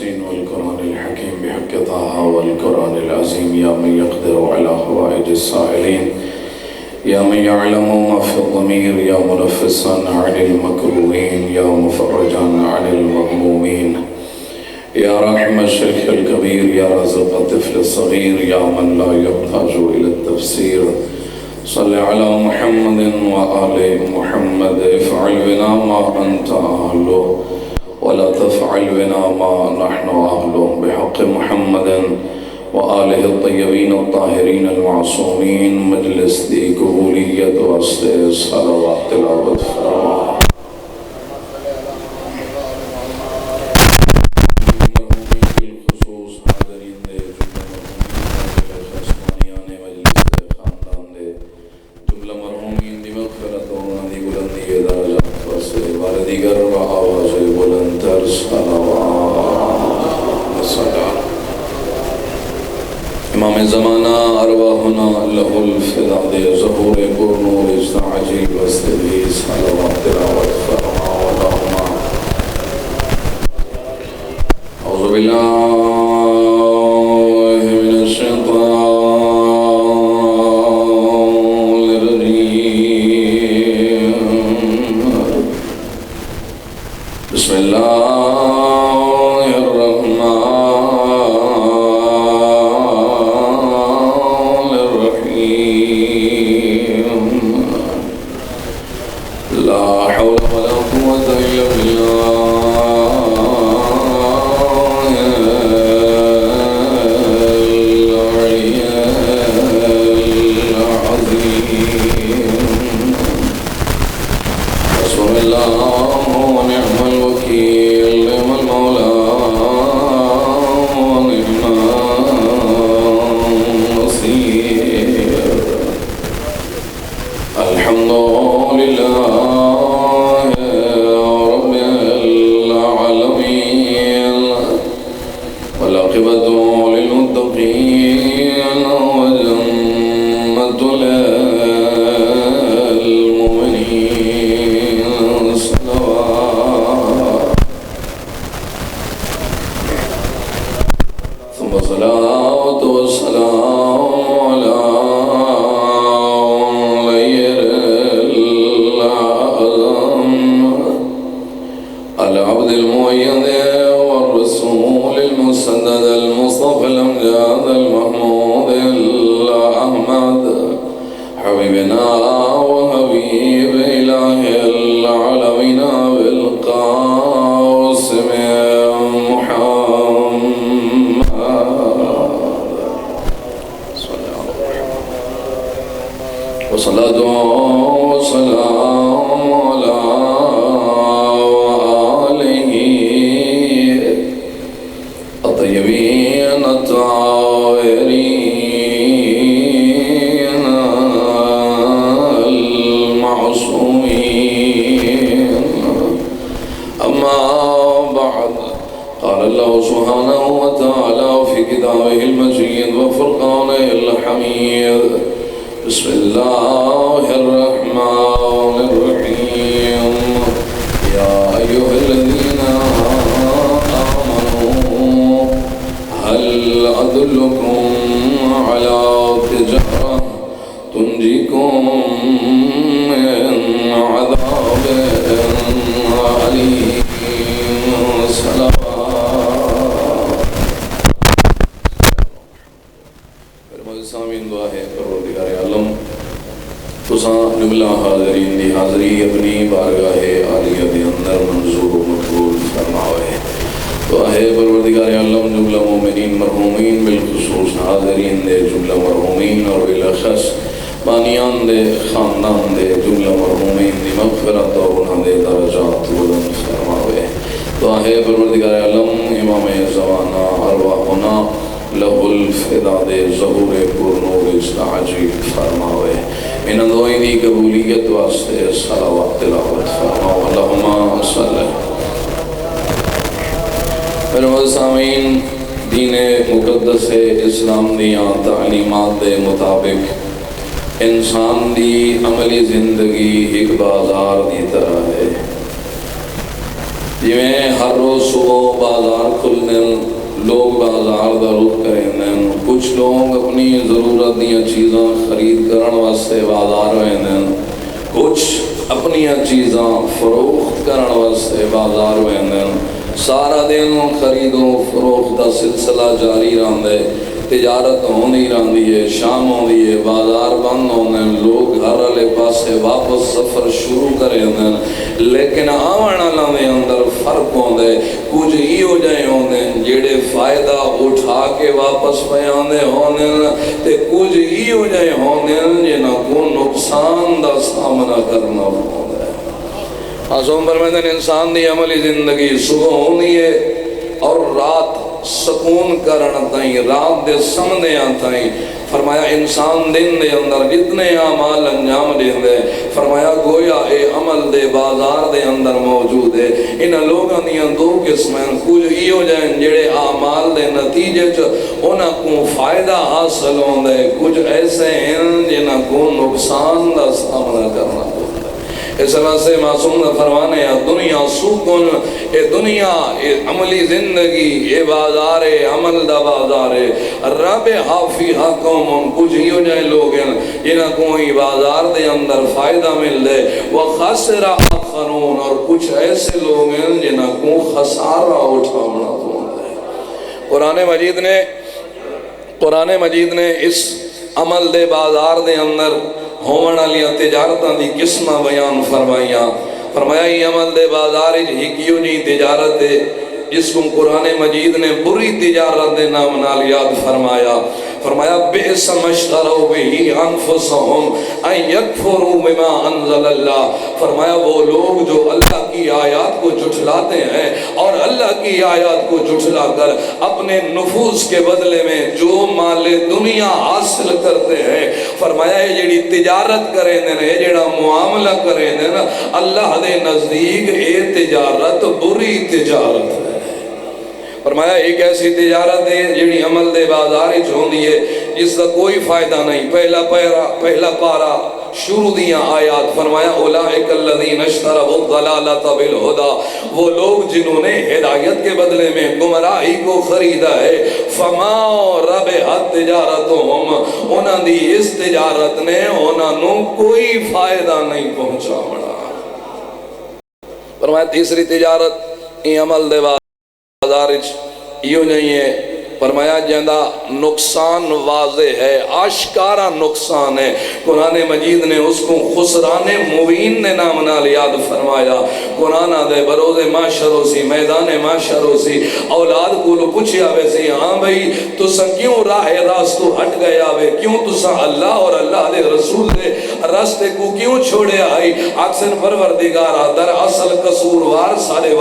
ياسين والقرآن الحكيم بحق طه والقرآن العظيم يا من يقدر على حوائج السائلين يا من يعلم ما في الضمير يا منفسا عن المكروهين يا مفرجا عن المغمومين يا راحم الشيخ الكبير يا رازق الطفل الصغير يا من لا يحتاج إلى التفسير صل على محمد وآل محمد افعل بنا ما أنت أهله ولا تفعل بنا ما نحن أهله بحق محمد وآله الطيبين الطاهرين المعصومين مجلس دی قبولیت واسطے صلوات تلاوت فرما امام زمانہ ارواحنا لہ الفداد ظہور پر نور استعجیل وستبی صلوات تلاوت فرما اللہم اعوذ باللہ من الشیطان الرجیم بسم اللہ دین مقدس اسلام دیا تعلیمات دے مطابق انسان دی عملی زندگی ایک بازار دی طرح ہے جویں ہر روز صبح بازار کھلنے لوگ بازار دا رخ کریں دیں، کچھ لوگ اپنی ضرورت دیا چیزاں خرید کرن واسطے بازار ہوئے دیں، کچھ اپنی چیزاں فروخت کرن واسطے بازار ہوئے دیں۔ سارا دن خرید و فروخت دا سلسلہ جاری رہندے، تجارت ہوندی رہندی ہے، شام ہوندی ہے، بازار بند ہوندے، لوگ گھر والے پاسے واپس سفر شروع کریں دیں، لیکن آون والاں دے اندر فرق ہوندے، کچھ ہی ہو جائے ہوندے جڑے فائدہ اٹھا کے واپس پہ آندے ہوندے تے کچھ ہی ہو جائے ہوندے جنہاں کو نقصان دا سامنا کرنا ہوندے۔ معصوم فرماتے ہیں انسان دی عملی زندگی صبح ہونی ہے اور رات سکون کرن تائیں، رات دے سمندیاں تائیں۔ فرمایا انسان دن دے اندر جتنے اعمال انجام دیندے، فرمایا گویا اے عمل دے بازار دے اندر موجود ہے۔ ان لوگاں دیاں دو قسمیں، کچھ ہی ہو جائیں جڑے اعمال دے نتیجے چ انہاں کو فائدہ حاصل ہوندے، کچھ ایسے ہیں جنہاں کو نقصان دا سامنا کرنا ہوتا ہے۔ اس طرح سے معصوم نے فرمانے ہیں دنیا سکون، اے دنیا اے عملی زندگی، اے بازار عمل دا بازار رب حافیہ قوم، کچھ ہی ہو جائے لوگ ہیں جنہاں کو ہی بازار دے اندر فائدہ مل دے، وخسر آخرون، اور کچھ ایسے لوگ ہیں جنہاں کو خسارہ اٹھانا ہوتا ہے۔ قرآن مجید نے اس عمل دے بازار دے اندر ہومن والیاں تجارتاں دی قسماں بیان فرمائیاں۔ فرمایا یہ عمل دے بازار ہی کیوں نہیں تجارت ہے جس کو قرآن مجید نے بری تجارت دے نام نال یاد فرمایا۔ فرمایا بئس ما اشتروا به انفسهم ان یکفروا بما انزل اللہ۔ فرمایا وہ لوگ جو اللہ کی آیات کو جھٹلاتے ہیں اور اللہ کی آیات کو جھٹلا کر اپنے نفوس کے بدلے میں جو مال دنیا حاصل کرتے ہیں، فرمایا یہ جڑی تجارت کریں دیں، یہ جڑا معاملہ کریں دیں، اللہ دے نزدیک یہ تجارت بری تجارت ہے۔ فرمایا ایک ایسی تجارت ہے جڑی عمل دے بازار ہوندی ہے جس کا کوئی فائدہ نہیں۔ پہلا پارا شروع دیاں آیات، فرمایا اولئک الذین اشتروا الضلالۃ بالہدی، وہ لوگ جنہوں نے ہدایت کے بدلے میں گمراہی کو خریدا ہے، فما ربحت تجارتہم، انہاں دی اس تجارت نے انہاں نو کوئی فائدہ نہیں پہنچا بڑا۔ فرمایا تیسری تجارت یہ عمل دے بازار یوں نہیں ہے، فرمایا جندہ نقصان واضح ہے، آشکارا نقصان ہے۔ قرآن مجید نے اس کو خسران مبین نے نام نال یاد فرمایا۔ قرآن دے بروز معاشروں سی، میدان معاشروں سی، اولاد کو لو پوچھیا وے سی، ہاں بھئی تسا کیوں راہ راستو ہٹ گیا وے، کیوں تسا اللہ اور اللہ دے رسول دے راستے کو کیوں چھوڑے آئی؟ اکثر پروردگارہ در اصل قصوروار سارے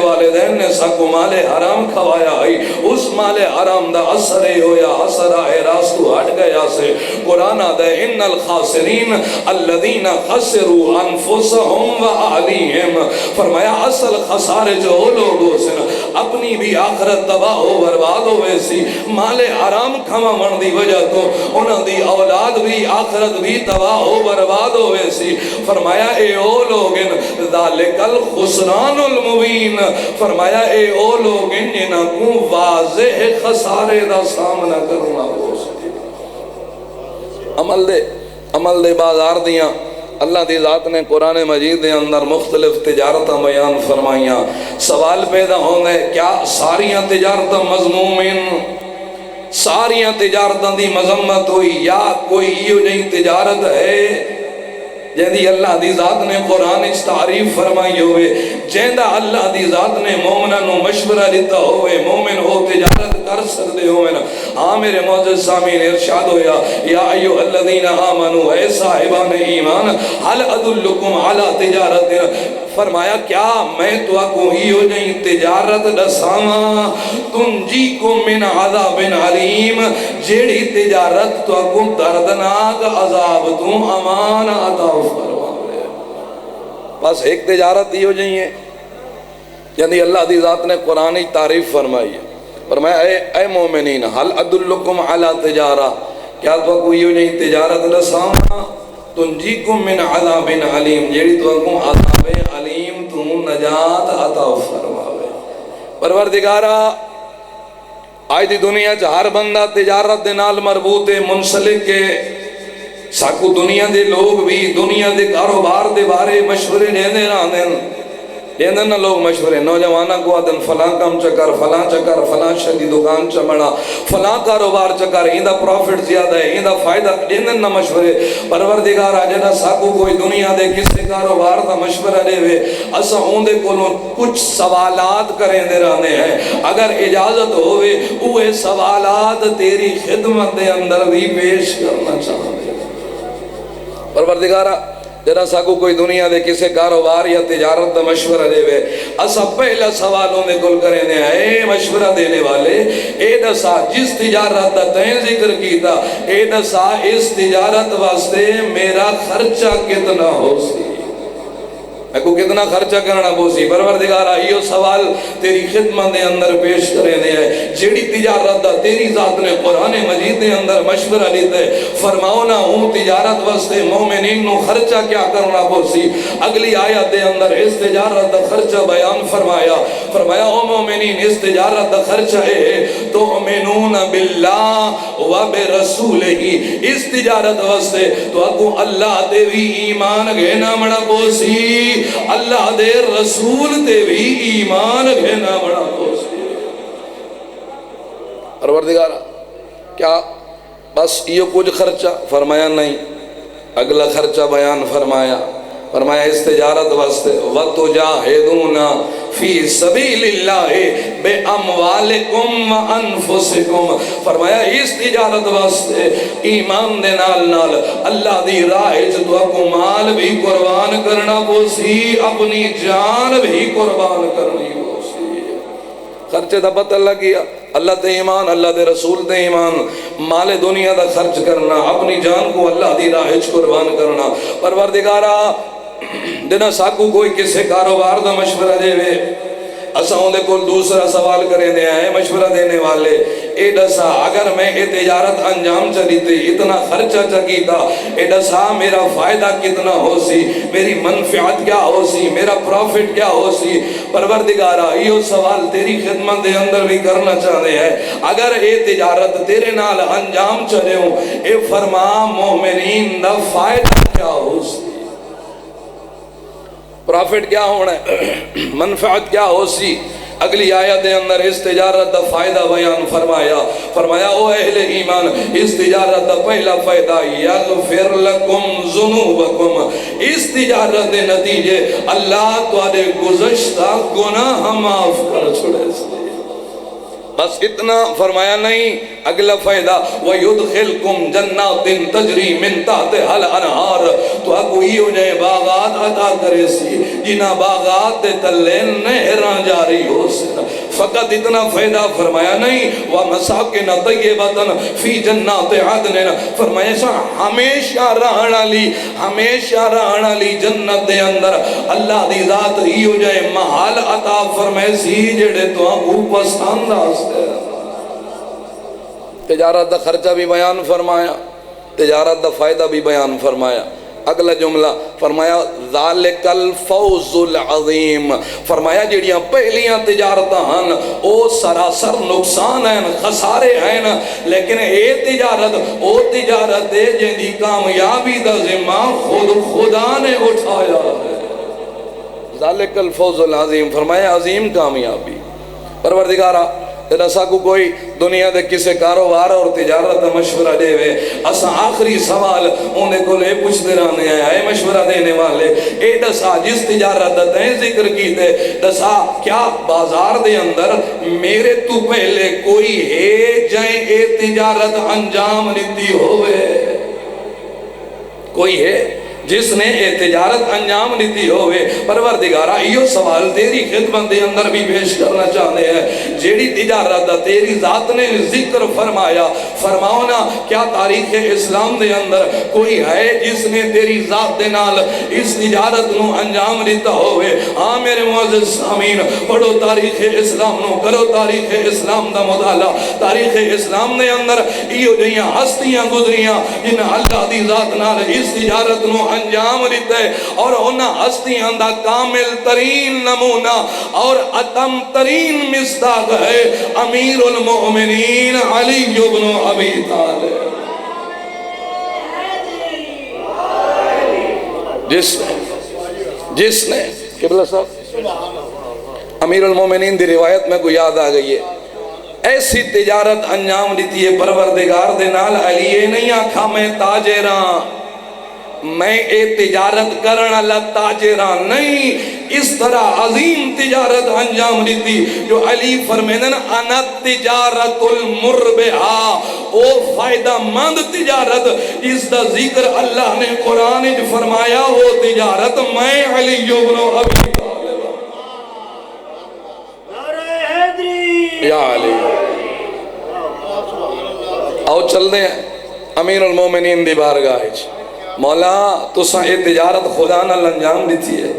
والدین نے ساکو مال حرام کھوایا آئی، اس مال حرام دا اثر ہویا، اثر آئے راستو ہٹ گیا سے۔ قرآن دے ان الخاسرین الذین خسروا انفسهم و اہلیہم، فرمایا اصل خسارے جو لوگوں سے اپنی بھی آخرت تباہ و برباد ہوئے سی، مال حرام کھوا من دی وجہ تو انہاں دی اولاد بھی آخرت بھی تباہ و برباد ہوئے سی۔ فرمایا اے او لوگن ذالک الخسران المبین، فرمایا اے او لوگن جنہاں کو واضح خسارے دا سامنا کرنا ہو سکے۔ عمل دے بازار دیاں اللہ دی ذات نے قرآن مجید دے اندر مختلف تجارتاں بیان فرمائیاں۔ سوال پیدا ہوندے کیا ساریاں تجارتاں مذموم ہیں؟ ساریاں تجارتاں دی مذمت ہوئی یا کوئی یہ نہیں تجارت ہے جیندی اللہ دی ذات نے قرآن اس تعریف فرمائی ہوئے، جیندہ اللہ دی ذات نے مومنہ نو مشورہ دیتا ہوئے مومن ہو تجارت کر سکتے ہوئے نا۔ ہاں میرے معزز سامعین ارشاد ہویا یا ایھا الذین آمنوا، اے صاحبان ایمان، هل ادلکم علی تجارت، فرمایا کیا میں تو کو ہی ہو جائیں تجارت دساواں تنجیکم من عذاب علیم، جیڑی تجارت تو کو دردناک عذاب تو امان عطا فرماوے۔ بس ایک تجارت ہی ہو جائیں، یعنی اللہ دی ذات نے قرآن تعریف فرمائی ہے۔ فرمایا اے مومنین هل ادلکم علی تجارہ، کیا تو کو ہی ہو جائیں تجارت دساواں تنجیکم من عذاب علیم، جیڑی تو کو عذاب علیم تو نجات عطا فرماوے۔ پروردگارہ آج دی دنیا چ ہر بندہ تجارت دے نال مربوط ہے، منسلک ہے۔ ساکو دنیا دے لوگ بھی دنیا دے کاروبار دے بارے مشورے دیندے رہندے دیندے نا لوگ مشورے، نوجوانہ کو آدن فلاں کام چکر، فلاں چکر، فلاں شدی دکان چمڑا، فلاں کاروبار چکر، ایندہ پروفٹ زیادہ ہے، ایندہ فائدہ دیندے نا مشورے۔ پروردگار آجنا ساکو کوئی دنیا دے کسی کاروبار دا مشورہ دے وے، اسا ہوندے کولوں کچھ سوالات کریں دے رہنے ہیں، اگر اجازت ہوئے اوہ سوالات تیری خدمت دے اندر بھی پیش کرنا چاہتے ہیں۔ پروردگارہ جنا ساکو کوئی دنیا دے کسے کاروبار یا تجارت دا مشورہ دے وے، اسا پہلا سوالوں میں کل کریں دے اے مشورہ دینے والے، اے دسا جس تجارت دا تین ذکر کیتا، اے دسا اس تجارت واسطے میرا خرچہ کتنا ہو سی، میں کو کتنا خرچہ کرنا بوسی۔ پروردگارہ یہ سوال تیری خدمت دے اندر پیش کرے دے ہے، جیڑی تجارت دا تیری ذات نے قرآن مجید دے اندر مشورہ لیتے فرماؤ نہ ہوں تجارت واسطے مومنین نو خرچہ کیا کرنا بوسی۔ اگلی آیت دے اندر اس تجارت دا خرچہ بیان فرمایا او مومنین اس تجارت دا خرچہ ہے تؤمنون باللہ و برسولہ، اس تجارت واسطے تو اکو اللہ دے بھی ایمان گھینا مڑا بوسی، اللہ دے رسول تے بھی ایمان گھینا بڑا پوسی۔ پروردگارہ کیا بس یہ کچھ خرچہ؟ فرمایا نہیں، اگلا خرچہ بیان فرمایا اس تجارت واسطے وَتُجَاهِدُونَ فِي سَبِيلِ اللَّهِ بِأَمْوَالِكُمْ وَأَنفُسِكُمْ، فرمایا اس تجارت واسطے ایمان دے نال اللہ دی راہ تو اپو مال بھی قربان کرنا پوسی، اپنی جان بھی قربان کرنی پوسی۔ خرچے دا پتہ اللہ کیا، اللہ دے ایمان، اللہ دے رسول دے ایمان، مال دنیا دا خرچ کرنا، اپنی جان کو اللہ دی راہ قربان کرنا۔ پروردگارہ دینا ساکو کوئی کسے کاروبار دا مشورہ دے وے، اسا ہوندے کو دوسرا سوال کریں دے ہیں مشورہ دینے والے، اے دسا اگر میں اے تجارت انجام چلیتے اتنا خرچہ چکیتا، اے دسا میرا فائدہ کتنا ہو سی، میری منفعت کیا ہو سی، میرا پروفٹ کیا ہو سی۔ پروردگارہ یہ سوال تیری خدمت دے اندر بھی کرنا چاہتے ہیں، اگر اے تجارت تیرے نال انجام چلے ہوں، اے فرما مومنین دا فائدہ کیا ہو سی، پروفٹ کیا ہونا ہے، منفعت کیا ہو سی۔ اگلی آیت دے اندر اس تجارت دا فائدہ بیان فرمایا او اہل ایمان اس تجارت دا پہلا فائدہ یغفر لکم ذنوبکم، اس تجارت دے نتیجے اللہ تواڈے گزشتہ گناہ معاف کر چھڑے سے۔ بس اتنا فرمایا نہیں، اگلا فائدہ وَيُدْخِلْكُمْ جَنَّاتٍ تَجْرِي مِن تَحْتِهَا الْأَنْهَارُ، تو اگو ہی ہو جائے باغات عطا کرے سی جنہ باغات دے تلے نہران جاری ہو سے۔ فقط اتنا فائدہ فرمایا نہیں، وَمَسَاكِنَ طَيِّبَةً فِي جَنَّاتِ عَدْنٍ، فرمایا سا ہمیشہ رہنا لی جنت دے اندر اللہ دی ذات ہی ہو جائے محال عطا فرمائے سی جڑے تو اگو پسند آستے۔ تجارت دا خرچہ بھی بیان فرمایا، تجارت دا فائدہ بھی بیان فرمایا۔ اگلا جملہ فرمایا ذالک الفوز العظیم، فرمایا جڑیاں پہلیاں تجارتاں ہن او سراسر نقصان ہیں، خسارے ہیں، لیکن اے تجارت ہے جن دی کامیابی دا ذمہ خود خدا نے اٹھایا ہے۔ ذالک الفوز العظیم، فرمایا عظیم کامیابی۔ پروردگارہ رسا کو کوئی دنیا دے کسے کاروبار اور تجارت دا مشورہ دے وے، اسا آخری سوال انہیں کو لے پوچھتے رہنے ہیں، اے مشورہ دینے والے، اے دسا جس تجارت دا تین ذکر کی دے، دسا کیا بازار دے اندر میرے تو پہلے کوئی ہے جائیں اے تجارت انجام لیتی ہوئے، کوئی ہے جس نے اے تجارت انجام لیتی ہوئے؟ پروردگارہ یہ سوال تیری خدمت دے اندر بھی پیش کرنا چاہتے ہیں، جیڑی تجارت دا تیری ذات نے ذکر فرماؤ نا کیا تاریخ اسلام دے اندر کوئی ہے جس نے تیری ذات دے نال اس تجارت نو انجام لیتا ہوئے؟ ہاں میرے معزز سامین، پڑھو تاریخ اسلام نو، کرو تاریخ اسلام دا مطالعہ۔ تاریخ اسلام دے اندر یہ جہاں ہستیاں گزریاں جن اللہ دی ذات نال اس تجارت نو انجام لیتے اور انہاں ہستیاں دا کامل ترین نمونہ اور اتم ترین مصداق ہے امیر المؤمنین علی بن ابی طالب، جس نے قبلہ صاحب امیر المومنین دی روایت میں کو یاد آ گئی ہے، ایسی تجارت انجام دیتی ہے پروردگار دے نال علی نہیں آکھا میں تاجراں، میں اے تجارت کرن اللہ تاجراں نہیں، اس طرح عظیم تجارت انجام دیتی جو علی فرمیدن انا تجارت المربحہ، او فائدہ مند تجارت جس دا ذکر اللہ نے قرآن جو فرمایا وہ تجارت میں علی بن ابی طالب، یا علی آؤ چل دیں امیر المومنین دی بارگاہ، مولا تو سا یہ تجارت خدا نہ انجام دیتی ہے،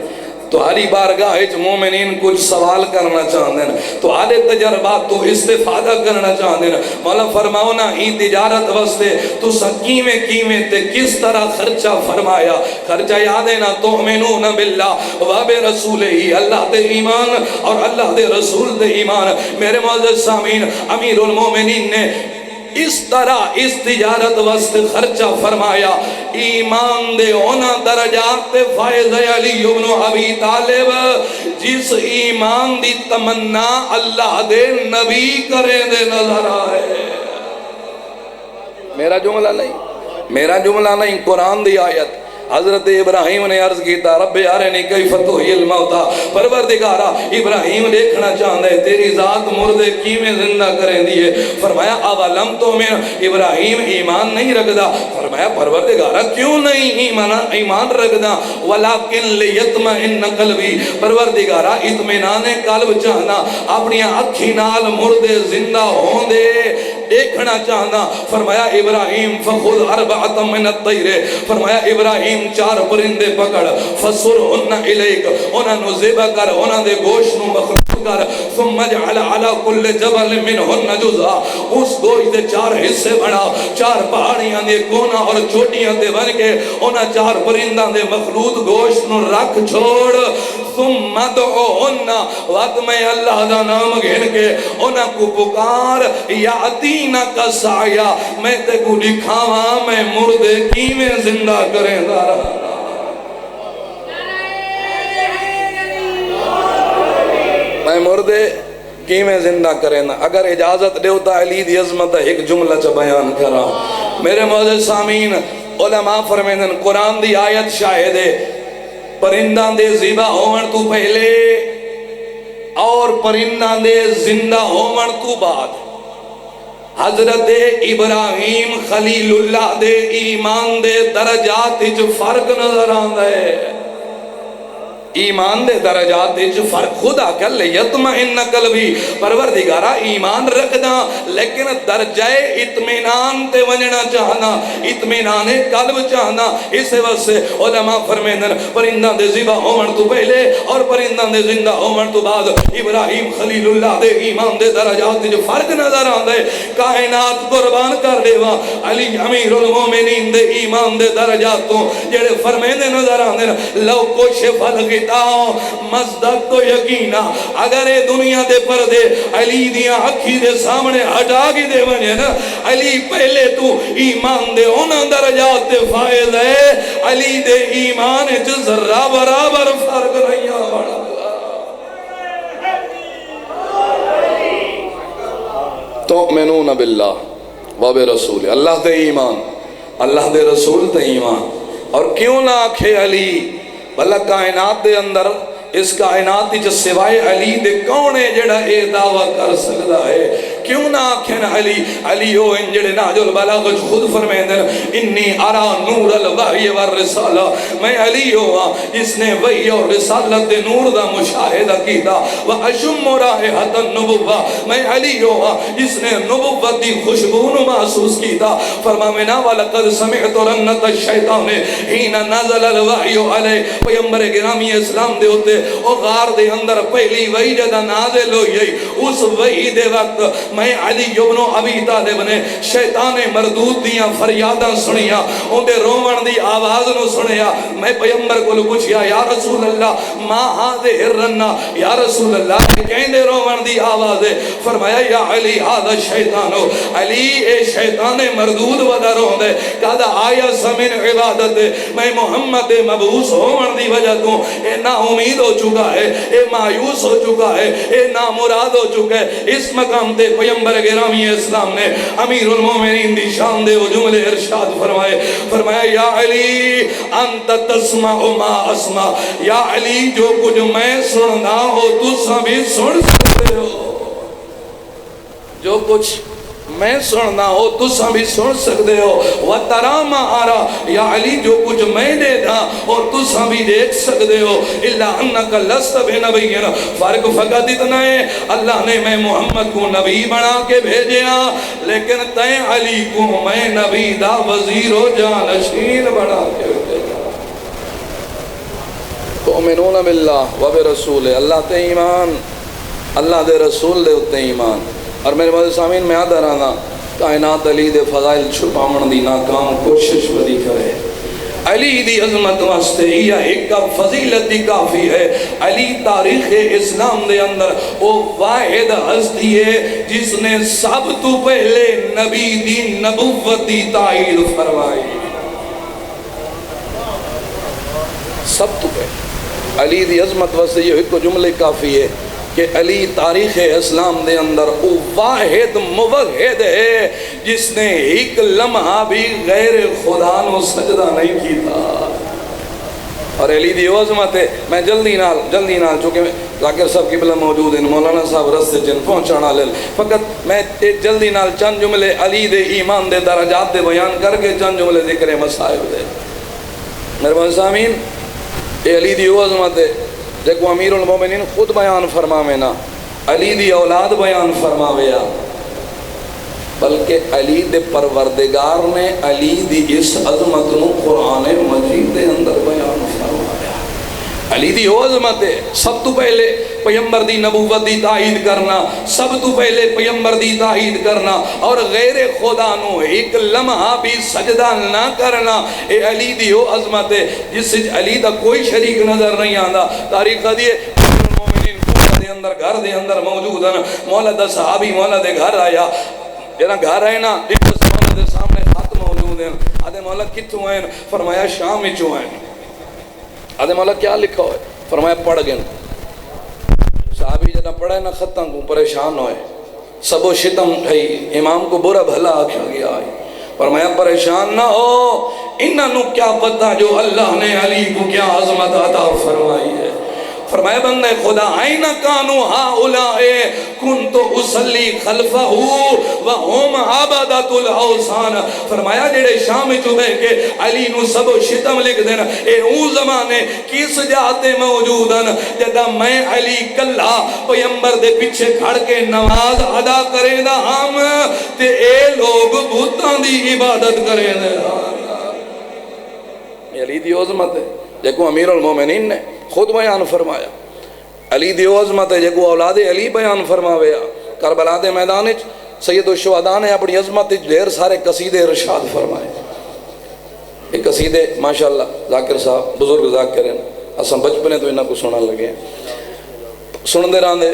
تو ہری بارگاہ مومنین کچھ سوال کرنا چاہتے ہیں، تو آدھے تجربات تو استفادہ کرنا چاہتے ہیں، مولا فرماؤ نا ہی تجارت واسطے تو سا کیویں تے کس طرح خرچہ فرمایا، خرچہ یاد ہے نا تؤمنون باللہ و برسولہ، اللہ دے ایمان اور اللہ دے رسول دے ایمان، میرے معزز سامعین امیر المومنین نے اس طرح اس تجارت وسط خرچہ فرمایا، ایمان دے اونا درجات تے فائز علی بن ابی طالب، جس ایمان دی تمنا اللہ دے نبی کرے دے نظر آئے، میرا جملہ نہیں قرآن دی آیت، حضرت ابراہیم نے عرض کیتا رب ارنی کیف تحیی الموتى، پروردگارا ابراہیم دیکھنا چاہتا ہے تیری ذات مردے کیویں زندہ کریں دیئے، فرمایا اولم تؤمن، ابراہیم ایمان نہیں رکھدا، فرمایا پروردگارا کیوں نہیں ایمان رکھدا، ولکن لیطمئن قلبی، پروردگارا اطمینان قلب چاہنا، اپنی اکھی نال مردے زندہ ہوں دے دیکھنا چاہنا، فرمایا ابراہیم فخذ اربعۃ من الطیر، فرمایا ابراہیم چار پرندے پکڑ، فصرہن الیک، انہاں نو ذبح کر، انہاں دے گوشت نو مخلوط کر، ثم اجعل علی کل جبل منہن جزءا، اس گوشت دے چار حصے بنا، چار پہاڑیاں دے کونا اور چوٹیاں دے بن کے انہاں چار پرنداں دے مخلوط گوشت نو رکھ چھوڑ، ثم ادعوہن، وقت میں اللہ دا نام گھن کے انہاں کو پکار، یاتینک سعیا، میں تے کو دکھاواں میں مردے کیویں زندہ کریں دا رہا، میں مردے کیویں زندہ کریں دا، اگر اجازت دیوتا علی دی عظمت ایک جملہ چا بیان کرا، میرے معزز سامعین علماء فرمیدن قرآن دی آیت شاہد ہے، پرندان دے ذبح ہون تو پہلے اور پرندان دے زندہ ہون تو بعد، حضرت ابراہیم خلیل اللہ دے ایمان دے درجات جو فرق نظر آندا ہے، ایمان دے درجات جو فرق، خدا کر لے یطمئن قلبی، پروردگارا ایمان رکھنا لیکن درجہ اطمینان تے ونجنا چاہنا، اطمینان قلب چاہنا، اس وقت سے علماء فرمیدن پرندان دے ذبح ہون تو پہلے اور پرندان دے زندہ ہون تو بعد ابراہیم خلیل اللہ دے ایمان دے درجات جو فرق نظر آندا ہے، کائنات قربان کر دیوا علی امیر المومنین دے ایمان دے درجات تو جڑے فرمیدے نظر آندے لو کشف الغطاء مصدق تو یقینا، اگر اے دنیا دے پردے علی دیاں اکھی دے سامنے ہٹا کی دے ونجے نا، علی پہلے تو ایمان دے انہاں درجات دے فائد ہے، علی دے ایمان جو ذرہ برابر فرق نہیں آوڑا، تؤمنون باللہ و برسول، اللہ دے ایمان، اللہ دے رسول دے ایمان، اور کیوں نہ آکھے علی، بھلا کائنات دے اندر اس کائنات جو سوائے علی دے کون ہے جڑا اے دعویٰ کر سکتا ہے، کیوں نہ آکھیں علی، علی ہو ان جڑے ناج البلاغ خود فرمیدن انی ارا نور الوحی والرسالہ، میں علی ہوا جس نے وحی اور رسالت دے نور دا مشاہدہ کیتا، وَأَشُمُّ رَائِحَةَ النُّبُوَّةِ، میں علی ہوا جس نے نبوت دی خوشبون محسوس کیتا، فرماوینا وَلَقَدْ سَمِعْتُ رَنَّةَ الشَّيْطَانِ حِينَ نَزَلَ الْوَحْيُ عَلَيْهِ، پیغمبر گرامی اسلام دے ہوتے او غار دے اندر پہلی وحی جدہ نازل ہوئی، اس وحی دے وقت میں علی ابن ابی طالب نے شیطان مردود دیاں فریاداں سنیاں اون دے روون دی آواز نو سنیا میں پیغمبر کو پوچھیا یا رسول اللہ ما ہاذہ الرنا یا رسول اللہ کہندے روون دی آواز ہے فرمایا یا علی ھذا الشیطان علی اے شیطان مردود ودا روندے کہدا آیا سمن عبادت میں محمد مبعوث ہون دی وجہ تو اے نا امید ہو چکا ہے اے مایوس ہو چکا ہے اے نامراد ہو چکا ہے اس مقام تے پیغمبر گرامی اسلام نے امیر المومنین دی شان دے وہ جملے ارشاد فرمائے فرمایا یا علی انت تسمع ما اسمع یا علی جو کچھ میں سننا ہو تو بھی سن سکتے ہو جو کچھ میں سننا ہو تو بھی سن سکتے ہو وَتَرَا مَا آرَا یا علی جو کچھ میں دے دا اور تو بھی دیکھ سکتے ہو إِلَّا أَنَّكَ لَسْتَ بِنَبِيٍّ فرق فقط اتنا ہے اللہ نے میں محمد کو نبی بنا کے بھیجیا لیکن تیں علی کو میں نبی دا وزیر و جانشین بنا کے بھیجیا تؤمنون باللہ و برسول اللہ تے ایمان اللہ دے رسول دے اتے ایمان اور میرے بعد سامین میں آدھا رہا کائنات علی دے فضائل چھپامن دی ناکام کوشش بدی کرے علی دی عظمت واسطے یا ایک فضیلت دی کافی ہے علی تاریخ اسلام دے اندر وہ واحد ہستی ہے جس نے سب تو پہلے نبی دی نبوت دی تائید فرمائی سب تو پہلے علی دی عظمت واسطے یہ ایک جملے کافی ہے کہ علی تاریخ اسلام دے اندر وہ واحد موحد ہے جس نے ایک لمحہ بھی غیر خدا نو سجدہ نہیں کیتا اور علی دی عظمت ہے میں جلدی نال چونکہ ذاکر صاحب قبلہ موجود ہیں مولانا صاحب رستے جن پہنچانا لے فقط میں جلدی نال چند جملے علی دے ایمان دے درجات دے بیان کر کے چند جملے ذکر مسائب دے میرے بھائی سامین اے علی دی عظمت ہے دیکھو امیر المومنین خود بیان فرماوے نا علی دی اولاد بیان فرماویا بلکہ علی دے پروردگار نے علی دی اس عظمت نو قرآن مجید دے اندر بیان فرمایا علی دی عظمت ہے سب تو پہلے پیغمبر دی نبوت دی تائید کرنا سب تو پہلے پیغمبر دی تائید کرنا اور غیر خدا نو ایک لمحہ بھی سجدہ نہ کرنا اے علی دی عظمت ہے جس سے علی دا کوئی شریک نظر نہیں آندا تاریخ دیئے مومنین دے اندر گھر دے اندر موجود ہیں مولا دا صحابی مولا دے گھر آیا جنا گھر آئے نا ایک مولا دے سامنے خط موجود ہیں آدھے مولا کتوں ہیں فرمایا شام ہی چوں ہیں آدھے مولا کیا لکھا ہوئے فرمایا پڑھ گئے صحابی جنہ پڑھے نہ خطاں کو پریشان ہوئے سب و شتم ہے امام کو برا بھلا آکھا گیا ہے فرمایا پریشان نہ ہو انہوں کیا پتہ جو اللہ نے علی کو کیا عظمت عطا فرمائی ہے فرمایا بندے خدا آئینہ کانو ہاؤلائے کنتو اسلی خلفہ وہم عبادت الاوثان فرمایا جڑے شام چوبے کے علی نو سب و شتم لکھ دینا اے اون زمانے کس جاتے موجودن جدہ میں علی کلہ پیمبر دے پیچھے کھڑ کے نماز ادا کرے دا ہم تے اے لوگ بھوتان دی عبادت کرے دا علی دی عظمت ہے دیکھو امیر المومنین نے خود بیان فرمایا علی دی عظمت ہے جگو اولاد علی بیان فرماویا کربلا دے میدان سید الشہداء نے اپنی عظمت ڈھیر سارے قصیدے ارشاد فرمائے ایک قصیدے ماشاءاللہ ذاکر صاحب بزرگ ذاکر ہیں اساں بچپنے تو انہاں کو سننا لگے سن دے راندے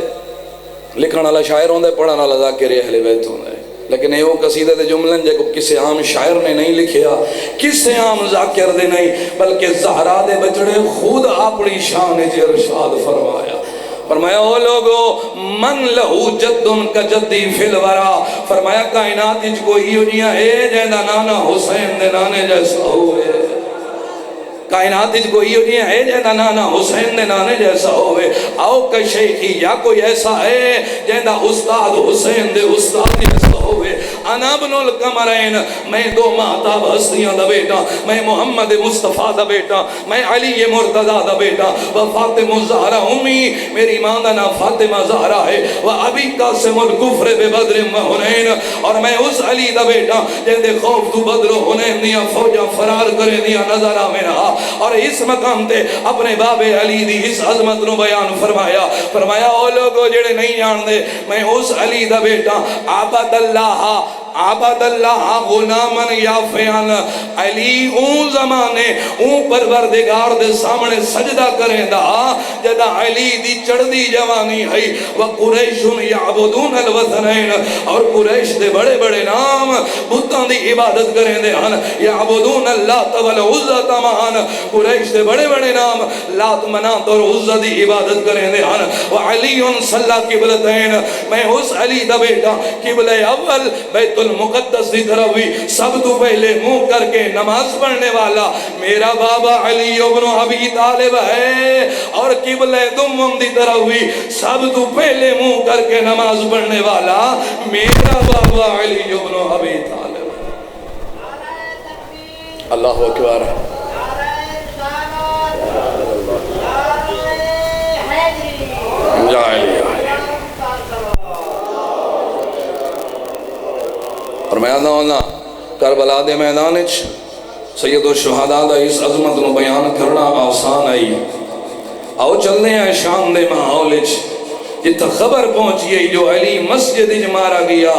لکھن والا شاعر ہوندے پڑھن والا ذاکر اہل بیت ہوندے لیکن یہ وہ قصیدہ دے جملن جے کو کسی عام شاعر نے نہیں لکھیا کسی عام ذاکر دے نہیں بلکہ زہرا دے بچڑے خود اپنی شان جے ارشاد فرمایا فرمایا او لوگو من لہو جدن کا جدی فی الورا فرمایا کائنات اچ کوئی ہوجیاں ہے جیدہ نانا حسین دے نانے جیسا ہوئے کائنات اچ کوئی ہوجیاں ہے جیدہ نانا حسین دے نانے جیسا ہوئے آؤ کا شیخی یا کوئی ایسا ہے جیدہ استاد حسین دے استاد جیسا ہوئے انا ابن القمرین، میں دو مہتاب ہستیاں دا بیٹا، میں محمد مصطفیٰ دا بیٹا، میں علی مرتضیٰ دا بیٹا، و فاطمہ زہرا امی، میری ماں دا نام فاطمہ زہرا ہے، و ابی قاسم الکفر بے بدر و حنین، اور میں اس علی دا بیٹا جن دے خوف تو بدر و حنین دیا فوجا فرار کرے دیا نظر آمین رہا، اور اس مقام تے اپنے باب علی دی اس عظمت نو بیان فرمایا، فرمایا او لوگو جڑے نہیں جان دے، میں اس علی دا بیٹا عبد اللہ غلامن یا فیان، علی اون زمانے اون پروردگار دے سامنے سجدہ کریں دا جدا علی دی چڑھ دی جوانی ہے، وقریشن یعبدون الوثنین، اور قریش دے بڑے بڑے نام بتاں دی عبادت کریں دے ہن، یعبدون اللہ والعزہ تمان، قریش دے بڑے بڑے نام لات منات اور عزہ دی عبادت کریں دے ہن، وعلی صلی قبلتین، میں اس علی دا بیٹا قبلہ اول بیت المقدس دی طرف بھی سب تو پہلے منہ کر کے نماز پڑھنے والا میرا بابا علی ابن ابی طالب ہے، اور قبلہ دوم دی طرف بھی سب تو پہلے منہ کر کے نماز پڑھنے والا میرا بابا علی ابن ابی طالب ہے۔ اللہ اکبر۔ اور میدان کربلا دے میدان سید الشہداء دا اس عظمت نو بیان کرنا آسان آئی، آؤ چلنے ہیں شام دے ماحول جتا خبر پہنچی جو علی مسجد مارا گیا،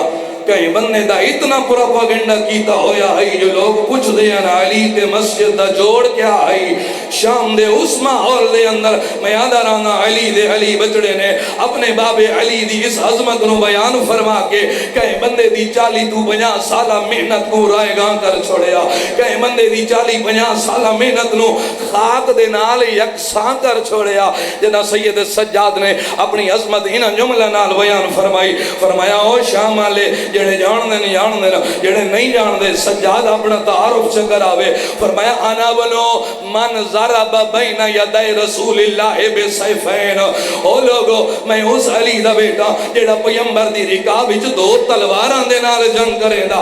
کہیں بندے دا اتنا پروپاگنڈا کیتا ہویا ہے جو لوگ پوچھ دیں علی تے مسجد دا جوڑ کیا ہے، شام دے اس ماحول دے اندر میں یادہ رانا علی بچڑے نے اپنے باب علی دی اس عظمت نو بیان فرما کے کہیں بندے دی 40-50 سالہ محنت کو رائے گاں کر چھوڑیا، کہیں بندے دی 40-50 سالہ محنت نو خاک دے نال یکساں کر چھوڑیا، جنا سید سجاد نے اپنی عظمت انہ جملہ نال بیان فرمائی، فرمایا او شام آلے جڑے جان دے نہیں جان دے جڑے نہیں جان دے سجاد اپنا تعارف چکر آوے، فرمایا انا بنو من ضرب بین یدی رسول اللہ بے سیفین، او لوگو میں اس علی دا بیٹا جڑا پیمبر دی رکاب وچ 2 تلواراں دے نال جنگ کرے دا،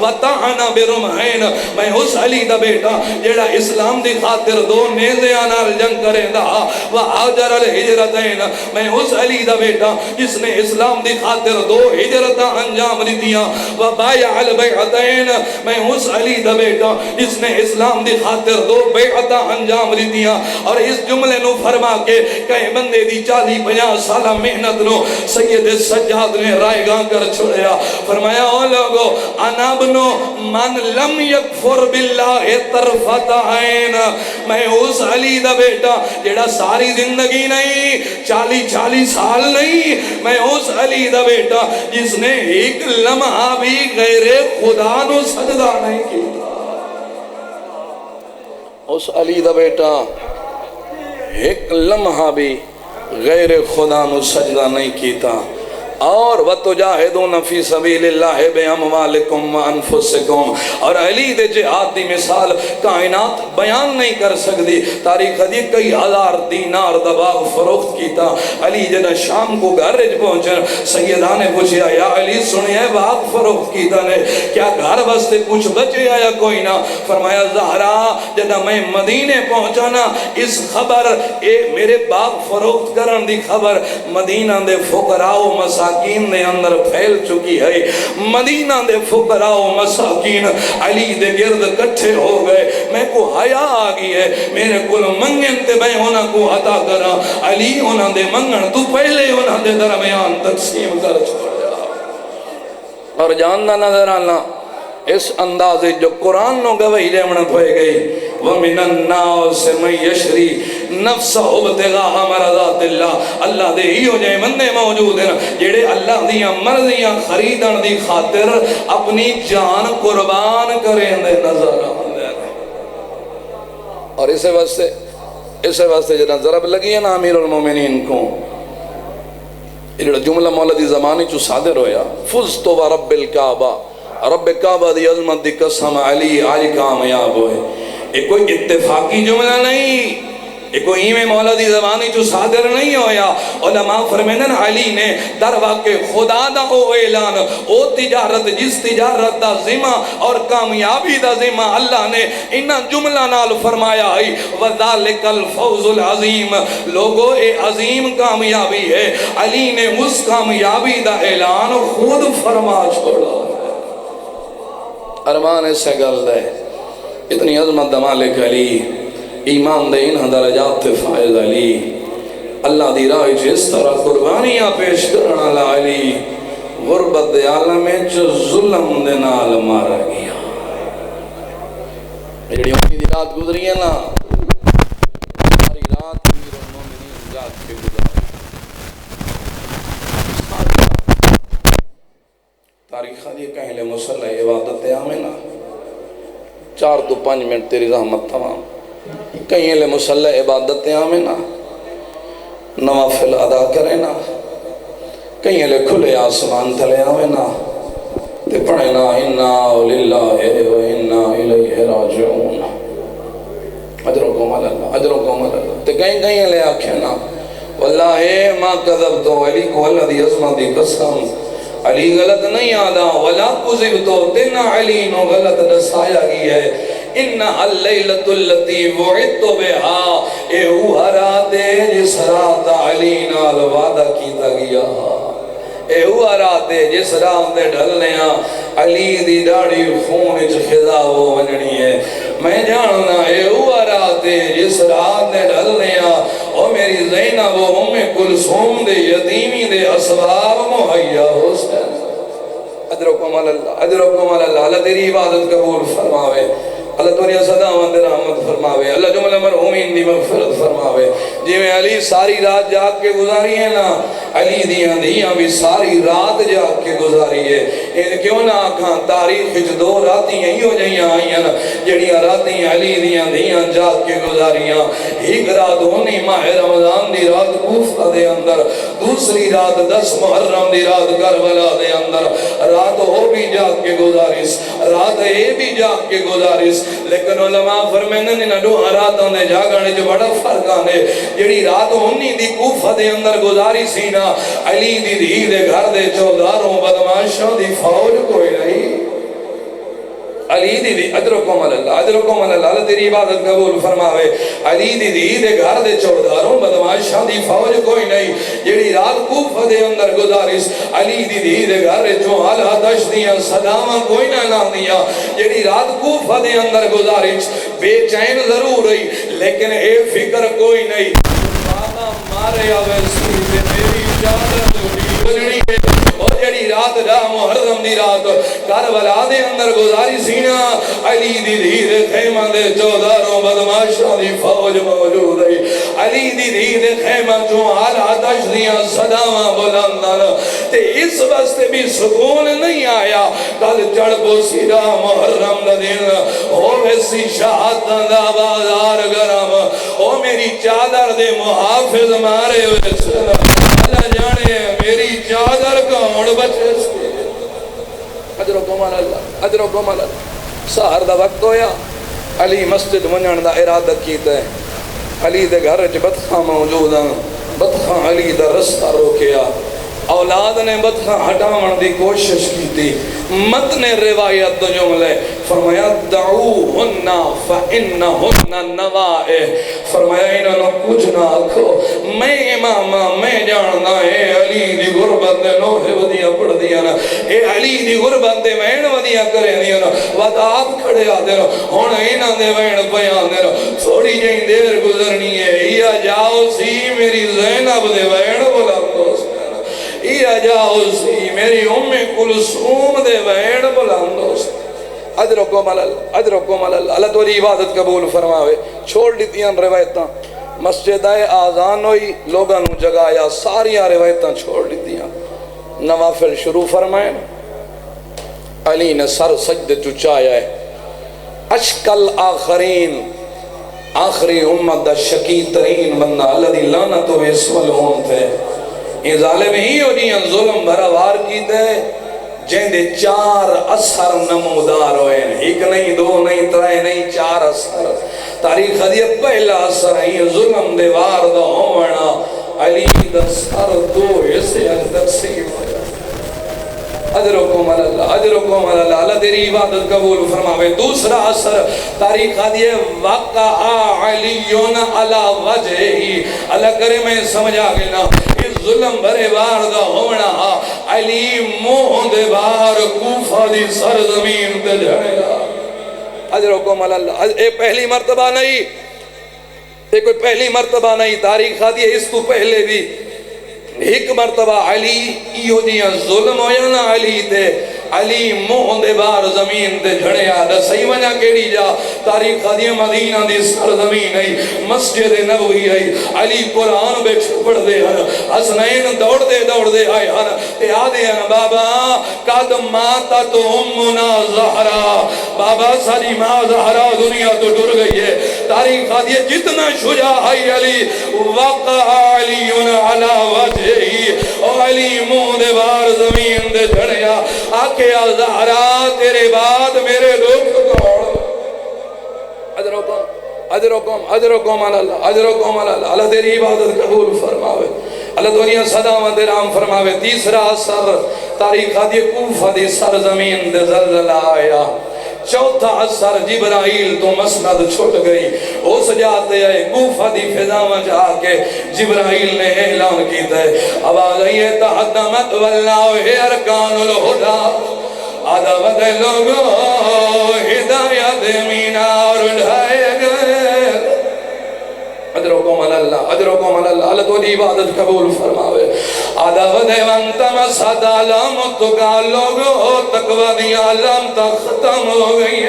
وطعنا برمحین، میں اس علی دا بیٹا جڑا اسلام دی خاطر 2 نیزیاں نال جنگ کرے دا، وحاجر الہجرتین، میں اس علی دا بیٹا جس نے اسلام دی خاطر 2 ہجرتاں انجام دیا، وبایع البیعتین، میں اس علی دا بیٹا جس نے اسلام دی خاطر 2 بیعتاں انجام دیا، اور اس جملے نو فرما کے کہیں بندے دی 40-50 سالہ محنت نو سید سجاد نے رائے گاں کر چھوڑیا، فرمایا او لوگو انا ابنو من لم یکفر باللہ طرفت عین، میں اس علی دا بیٹا جڑا ساری زندگی نہیں 40 سال نہیں، میں اس علی دا بیٹا جس نے ایک لمحہ بھی غیر خدا نو سجدہ نہیں کیا، اس علی دا بیٹا ایک لمحہ بھی غیر خدا نو سجدہ نہیں کیتا، اور وَتُجَاهِدُونَ فِي سَبِيلِ اللَّهِ بِأَمْوَالِكُمْ وَأَنفُسِكُمْ، اور علی دے جہاد دی مثال کائنات بیان نہیں کر سکتی، تاریخ دی کئی ہزار دینار دباغ فروخت کیتا، علی جنہ شام کو گھر رج پہنچن، سیدہ نے پوچھیا یا علی سنیا باغ فروخت کیتا نے کیا گھر بستے کچھ بچے آیا کوئی نہ، فرمایا زہرا جنہ میں مدینے پہنچانا اس خبر میرے باغ فروخت کرن دی خبر مدینہ دے فقراء و مساکین دے اندر پھیل چکی ہے، مدینہ دے فقراء و مساکین علی دے گرد کٹھے ہو گئے، میں کو حیا آگئی ہے میرے کل منگن تے میں ہونا کو عطا کرا، علی ہونا دے منگن تو پہلے ہونا دے درمیان تقسیم کر چھوڑا، اور جاننا نظر آنا اس اندازے جو قرآن نو گوئی لیمنت ہوئے گئی، وَمِنَ النَّاسِ مَن يَشْرِي نَفْسَهُ ابْتِغَاءَ مَرْضَاتِ اللَّهِ، اللہ دے ہی ہو جائے بندے موجود ہیں جڑے اللہ دیاں مرضیاں خریدن دی خاطر اپنی جان قربان کریں دے نظر آندے، اور اسے واسطے جنہ ضرب لگی ہے نا امیر المومنین کو، یہ جملہ مولا دی زمانی چو صادر ہویا، فُزْتُ وَرَبِّ الْكَعْبَةِ، رب کعبہ دی عظمت دی قسم علی آج کامیاب ہوئے، ایک کوئی اتفاقی جملہ نہیں، ایک میں مولا دی زبانی جو صادر نہیں ہویا. علماء فرمیندن علی نے در واقع خدا دا او اعلان او تجارت جس تجارت دا ذمہ اور کامیابی دا ذمہ اللہ نے انہاں جملہ نال فرمایا ہے وَذَلِكَ الْفَوْزُ الْعَظِيمُ. لوگو اے عظیم کامیابی ہے. علی نے اس کامیابی دا اعلان خود فرما چھوڑا. ارمان سے گل ہے اتنی عظمت دا مالک علی ایمان دے انہاں درجات فائز علی اللہ دی راہ جس طرح قربانیاں پیش کرنا لا علی غربت دے عالم جو ظلم دے نال مارا گیا. جڑی اپنی دی رات گزری ہے نا ساری رات امیر المومنین جاگ کے گزاری تاریخ دی کہیں لے مسلح عبادت آمنا 4 تو 5 منٹ تیری رحمت تمام کہیں لے مسلح عبادت آمنا نوافل ادا کرنا کہیں لے کھلے آسمان تلے آمنا تے پڑھنا انا للہ و انا الیہ راجعون اجرکم اللہ اجرکم اللہ تے کہیں لے آکھنا واللہ ما کذبتو علی کو اللہ دی عظمت دی قسم علی غلط نہیں آدھا ولا کذبتو تین علی نو غلط نسایا گئی ہے انہا اللیلت اللتی وعدتو بہا اے اوہ رات جس رات علی نال وعدہ کیتا گیا اے اوہ رات جس رات دے ڈھلنیاں علی دی داڑی خون اچ خضا وہ وننی ہے. میں جاننا اے اوہ رات جس رات دے ڈھلنیاں او میری زینب و ام کلثوم دے یتیمی دے اسباب مہیا ہو سکتے. اجرکم اللہ اجرکم اللہ. اللہ تیری عبادت قبول فرماوے. اللہ تیری صداوت رحمت فرماوے. اللہ جملہ مرحومین دی مغفرت فرماوے. جی میں علی ساری رات جاگ کے گزاری ہے نا علی دیاں بھی ساری رات جاگ کے گزاری ہے. ان کیوں نہ آکھاں تاریخ وچ 2 راتیں ہی ہو جائیاں آئیاں جڑیاں راتیں علی دیاں جاگ کے گزاریاں. ایک رات ہونی ماہ رمضان دی رات کوفہ دے اندر دوسری رات 10 محرم دی رات کربلا دے اندر رات ہو بھی جاگ کے گزارس رات اے بھی جاگ کے گزارس. لیکن علماء فرمیندن انہاں دوہاں راتاں دے جاگنے جو بڑا فرق آنے جڑی رات ہونی دی کوفہ دے اندر گزاری سی نا علی دی دھی دے گھر دے چوداروں بدماشوں دی فوج کوئی نہیں. علی دی دی اجرکم اللہ اجرکم اللہ. اللہ تیری عبادت قبول فرماوے. علی دی دی دے گھر دے چوداروں بدماشوں دی فوج کوئی نہیں. جڑی رات کوفہ دے اندر گزارس علی دی دی دے گھر دے چوہال آتش دیاں صداواں کوئی نہ لاندیاں. جڑی رات کوفہ دے اندر گزارس بے چین ضرور رہی لیکن اے فکر کوئی نہیں بابا مارے آوے سی تے میری چادر دوڑی بجنی ہے. اور جڑی رات دا محرم دی رات کربلا دے اندر گزاری سینا علی دی دھی دے خیمہ دے چوداروں بدماشوں دی فوج موجود ہے. علی دی دھی دے خیمہ جو حال آتش دیاں صداواں بلندن تے اس واسطے بھی سکون نہیں آیا. کل چڑھ پو سیدھا محرم دا دن او ویسی شہادت دا بازار گرم او میری چادر دے محافظ مارے ویسے اللہ جانے میری چادر کون بچے سے. اجرکم اللہ اجرکم اللہ. سحر دا وقت ہویا علی مسجد ونجن دا ارادہ کیتا ہے. علی دے گھر وچ بدخاں موجود ہیں. بدخاں علی دا رستہ روکیا. اولاد نے بدخاں ہٹاون دی کوشش کی تھی. متن روایت جملے فرمایا دعوہن فإنہن نوائے. فرمایا انہوں کچھ نہ آکھو میں امامہ میں جاننا ہے علی دی غربت دے لوہے ودیاں پڑھ دیا نا اے علی دی غربت دے وین ودیاں کرے دیا نا وطاعت کھڑے آتے نا ہون اینا دے وین بیان دے نا تھوڑی جائیں دیر گزرنی ہے یا جاؤ سی میری زینب دے وین بلندو یا جاؤ سی میری ام کلثوم دے وین بلندو. اجرکم اللہ اجرکم اللہ. اللہ توری عبادت قبول فرماوے. چھوڑ دیتیاں روایتاں مسجد آزان ہوئی لوگاں نو جگایا ساریاں روایتاں چھوڑ دیتیاں نوافل شروع فرمائیں. علی نے سر سجدے چچایا ہے. اشکل آخرین آخری امت دا شکی ترین بندہ اللہ دی لعنت و اسول ہون تھے. یہ ظالم ہی ہو جیاں ظلم بھرا وار کی دے جن دے 4 اثر نمودار ہوئے ہیں، ایک نہیں، 2 نہیں، 3 نہیں، 4 اثر۔ تاریخ دی پہلا اثر ہے ظلم دے وار دا ہونا، علی دا سر 2 حصے اندر سے ہویا۔ اجرکم اللہ، اجرکم اللہ، اللہ تیری عبادت قبول فرماوے۔ دوسرا اثر تاریخ دی وقع علیون علی وجہی، اللہ کرے میں سمجھا گئے نا، اس ظلم بھرے وار دا ہونا، علی منہ دے بار کوفہ دی سرزمین تے جھڑیا۔ اجرکم اللہ، اے پہلی مرتبہ نہیں، یہ کوئی پہلی مرتبہ نہیں، تاریخ دی اس تو پہلے بھی ایک مرتبہ علی ایو دیاں ظلم ہویا نا علی تے، علی منہ دے بار زمین تے جھڑیا۔ صحیح وجہ کیڑی جا تاریخ دی مدینہ دی سرزمین ہے، مسجد نبوی ہے، علی قرآن بیٹھ پڑھ دے ہیں، حسنین دوڑ دے آئے ہیں، تے آدھے ہیں بابا قد ماتت امنا زہرا، بابا ساری ماں زہرا دنیا تو ڈر گئی ہے۔ تاریخ دی جتنا شجاع ہے علی، وقع علیون علی وجہی، اور علی منہ دے بار زمین دے جھڑیا۔ آکے زہرا تیرے بعد میرے دکھ دوڑ۔ اجرکم اللہ، اجرکم اللہ، اللہ تیری عبادت قبول فرماوے، اللہ دنیا صداوت رام فرماوے۔ تیسرا اثر تاریخ دی کوفہ دی سرزمین دے زلزلہ آیا۔ چوتھا اثر جبرائیل تو مسند چھوٹ گئی، اس جاتے ہیں کوفہ دی فضاواں جا کے جبرائیل نے اعلان کیتا ہے، آواز آئیے تحدمت واللہ ارکان الہدا، عدوت لوگوں ہدایت مینار اٹھائے گئے۔ اجرکم اللہ، اجرکم اللہ، اللہ تو عبادت قبول فرماوے۔ عدوت وانتمس علامت کا لوگوں تقوی دی علامت ختم ہو گئی۔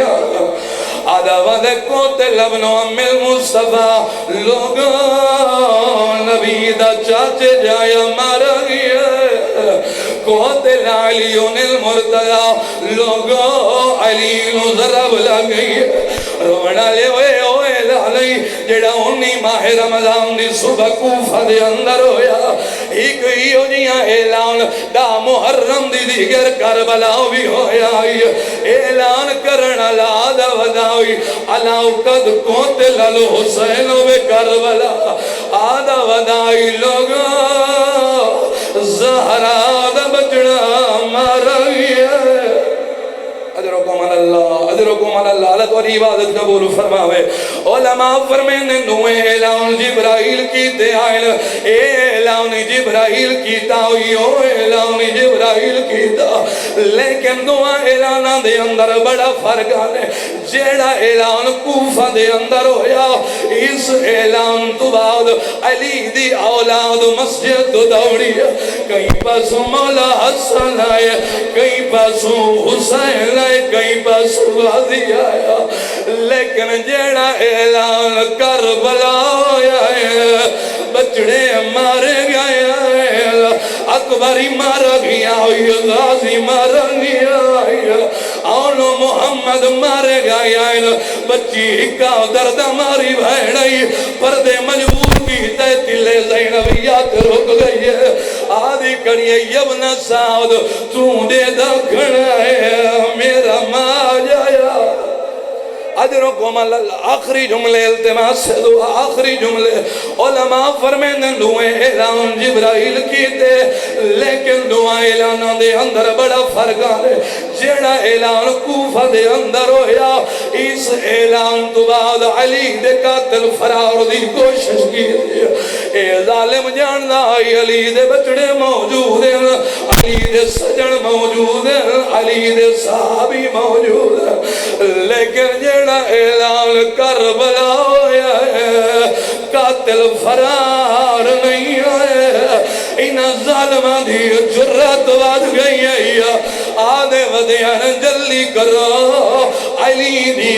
عدوت کو لبن ام المصطفیٰ لوگوں نبی دا چاچے جایا مارا گیا، قوتل علیون المرتضی لوگوں علی نو ضرب لگئی۔ رونا لے اوے لالی جڑا 19 ماہ رمضان دی صبح کوفہ دے اندر ہویا، ایک ایو جیاں اعلان دا محرم دی دیگر کربلا بھی ہویا، اعلان کرنا لا دا وداوی علاو قد قتل الحسین و کربلا، آدھا ودائی لوگا زہرا دا بچڑا مارا گیا۔ اجرکم اللہ، اجرکم اللہ، اللہ تو عبادت قبول فرماوے۔ علماء فرمینے نوے اعلان جبرائیل کیتے آئل، اعلان جبرائیل کیتا ہوئی، اعلان جبرائیل کیتا، لیکن دعا اعلانہ دے اندر بڑا فرق آنے۔ جیڑا اعلان کوفہ دے اندر ہویا، اس اعلان تو بعد علی دی اولاد مسجد دوڑی، کہیں پاسوں مولا حسن آئے، کہیں پاسوں حسین آئے، کہیں پاسوں غازی آیا، لیکن جیڑا اعلان کربلا ہویا ہے، بچڑے مارے گئے ہیں، اکبری مارا گیا ہوئی، غازی مارا گیا ہوئی، آنو محمد مارے گئے ہیں، بچی ہکا درد ماری بھینائی، پردے مجبور کی تے تلے زینبیات رک گئی ہے، آدھی کڑیے یبن سعود تو دے دکھنا ہے میرا ماں جایا۔ اجرکم اللہ، آخری جملے التماس سے دعا، آخری جملے علماء فرمینے دعائے اعلان جبرائیل کیتے، لیکن دعائے اعلان دے اندر بڑا فرق آنے۔ جیڑا اعلان کوفہ دے اندر ہویا، اس اعلان تو بعد علی دے قاتل فرار دی کوشش کی، اے ظالم جاندہ علی دے بچڑے موجود ہیں، علی دے سجن موجود ہیں، علی دے صحابی موجود ہیں، لیکن جیڑا اعلان کربلا ہویا ہے، قاتل فرار نہیں ہوئے، ان ظالمہ دی جرات واد گئی ہے، آدھے ودیان جلی کرو، علی دی